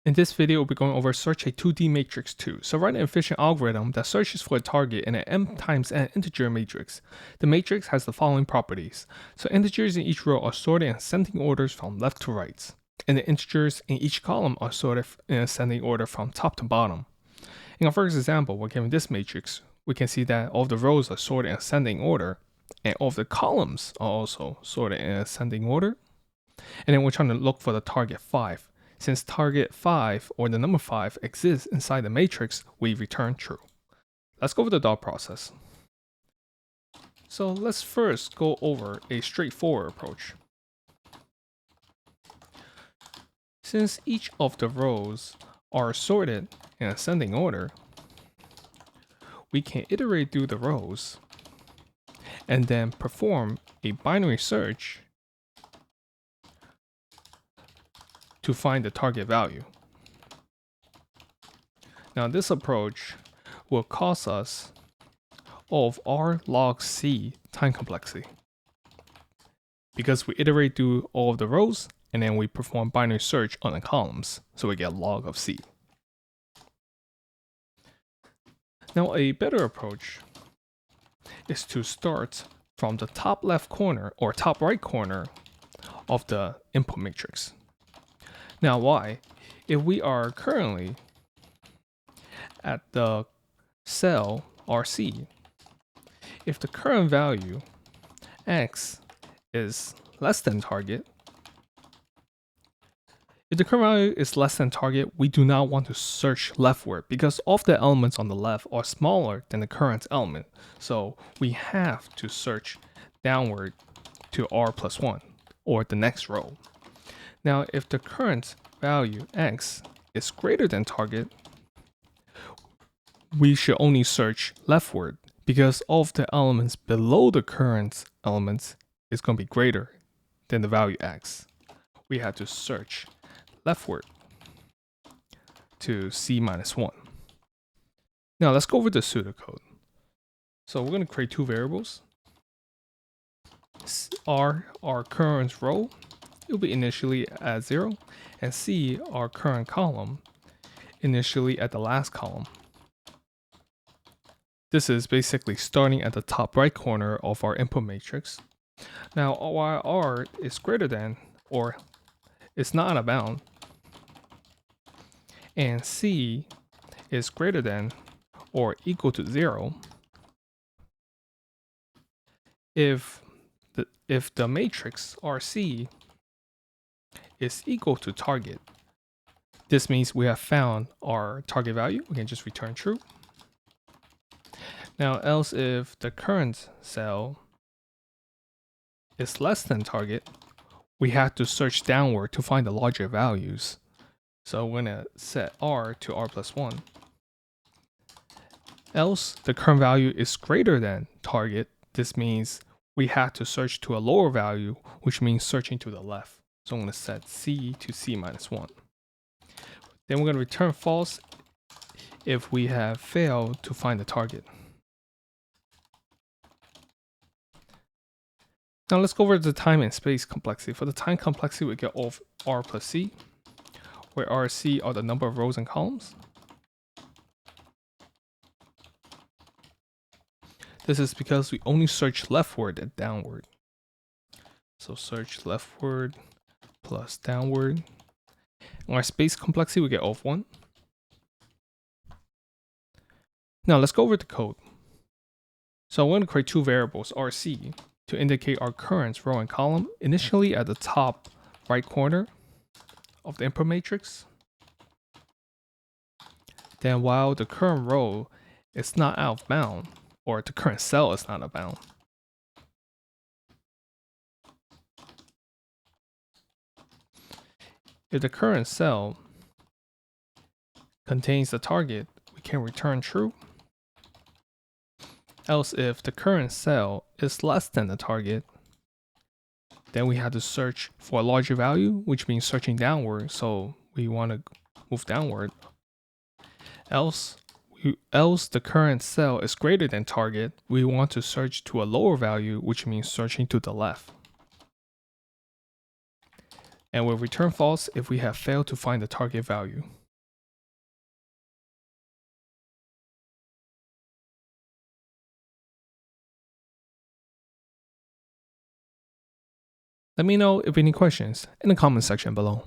In this video, we'll be going over search a 2D matrix 2. So write an efficient algorithm that searches for a target in an m times n integer matrix. The matrix has the following properties. So integers in each row are sorted in ascending orders from left to right, and the integers in each column are sorted in ascending order from top to bottom. In our first example, we're given this matrix. We can see that all of the rows are sorted in ascending order, and all of the columns are also sorted in ascending order. And then we're trying to look for the target 5. Since target 5, or the number 5, exists inside the matrix, we return true. Let's go over the dot process. So let's first go over a straightforward approach. Since each of the rows are sorted in ascending order, we can iterate through the rows and then perform a binary search to find the target value. Now this approach will cost us of r log c time complexity, because we iterate through all of the rows and then we perform binary search on the columns, so we get log of c. Now a better approach is to start from the top left corner or top right corner of the input matrix. Now why? If we are currently at the cell RC, if the current value x is less than target, if the current value is less than target, we do not want to search leftward because all of the elements on the left are smaller than the current element. So we have to search downward to r+1 or the next row. Now, if the current value x is greater than target, we should only search leftward because all of the elements below the current elements is going to be greater than the value x. We have to search leftward to c-1. Now let's go over the pseudocode. So we're going to create two variables. R, our current row, it will be initially at 0, and C, our current column, initially at the last column. This is basically starting at the top right corner of our input matrix. Now, while R is greater than, or is not out of bound, and C is greater than or equal to 0, if the matrix RC is equal to target, this means we have found our target value. We can just return true. Now else if the current cell is less than target, we have to search downward to find the larger values. So we're gonna set R to r+1. Else the current value is greater than target. This means we have to search to a lower value, which means searching to the left. So I'm going to set C to c-1. Then we're going to return false if we have failed to find the target. Now let's go over the time and space complexity. For the time complexity, we get of R plus C, where R and C are the number of rows and columns. This is because we only search leftward and downward. So search leftward plus downward. And our space complexity, we get of 1. Now let's go over the code. So I'm going to create two variables, RC, to indicate our current row and column, initially at the top right corner of the input matrix. Then while the current row is not out of bound, or the current cell is not out of bound, if the current cell contains the target, we can return true. Else if the current cell is less than the target, then we have to search for a larger value, which means searching downward, so we want to move downward. Else the current cell is greater than target, we want to search to a lower value, which means searching to the left. and will return false if we have failed to find the target value. Let me know if any questions in the comment section below.